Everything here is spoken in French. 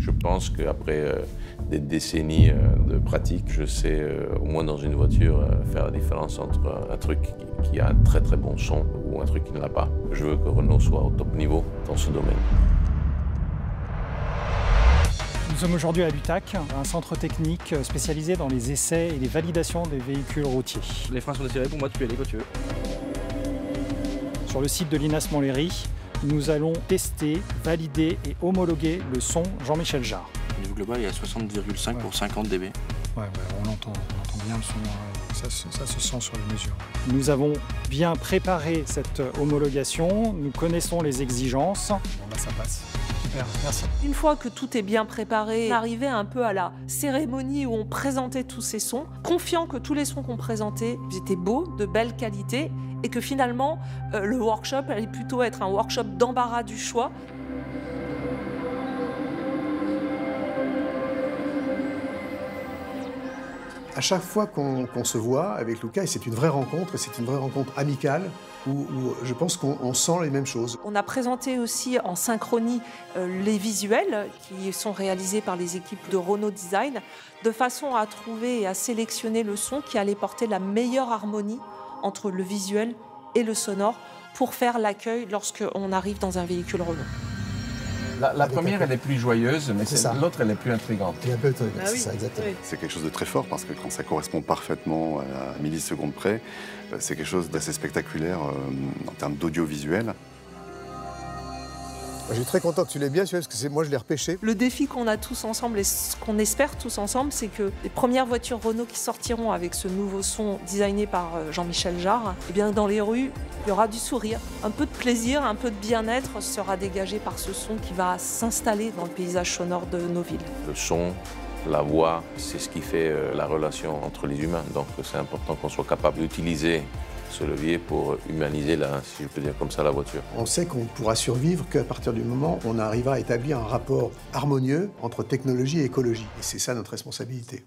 Je pense qu'après des décennies de pratique, je sais, au moins dans une voiture, faire la différence entre un truc qui a un très très bon son ou un truc qui ne l'a pas. Je veux que Renault soit au top niveau dans ce domaine. Nous sommes aujourd'hui à l'UTAC, un centre technique spécialisé dans les essais et les validations des véhicules routiers. Les freins sont desserrés, pour moi tu peux y aller quand tu veux. Sur le site de l'INAS Montlhéry, nous allons tester, valider et homologuer le son Jean-Michel Jarre. Au niveau global, il y a 60,5 pour 50 dB. Ouais, on entend bien le son, ça se sent sur les mesures. Nous avons bien préparé cette homologation, nous connaissons les exigences. Bon là ça passe. Super, merci. Une fois que tout est bien préparé, on arrivait un peu à la cérémonie où on présentait tous ces sons, confiant que tous les sons qu'on présentait étaient beaux, de belle qualité, et que finalement, le workshop allait plutôt être un workshop d'embarras du choix. À chaque fois qu'on se voit avec Luca, et c'est une vraie rencontre amicale, où je pense qu'on sent les mêmes choses. On a présenté aussi en synchronie les visuels qui sont réalisés par les équipes de Renault Design, de façon à trouver et à sélectionner le son qui allait porter la meilleure harmonie entre le visuel et le sonore pour faire l'accueil lorsqu'on arrive dans un véhicule Renault. La première, elle est plus joyeuse, mais l'autre, elle est plus intrigante. Elle est un peu intrigante, c'est ça, exactement. Oui. C'est quelque chose de très fort parce que quand ça correspond parfaitement à la milliseconde près, c'est quelque chose d'assez spectaculaire en termes d'audiovisuel. Je suis très content que tu l'aies bien, parce que moi je l'ai repêché. Le défi qu'on a tous ensemble et ce qu'on espère tous ensemble, c'est que les premières voitures Renault qui sortiront avec ce nouveau son designé par Jean-Michel Jarre, eh bien dans les rues, il y aura du sourire, un peu de plaisir, un peu de bien-être sera dégagé par ce son qui va s'installer dans le paysage sonore de nos villes. Le son, la voix, c'est ce qui fait la relation entre les humains. Donc c'est important qu'on soit capable d'utiliser ce levier pour humaniser, si je peux dire comme ça, la voiture. On sait qu'on ne pourra survivre qu'à partir du moment où on arrivera à établir un rapport harmonieux entre technologie et écologie. Et c'est ça notre responsabilité.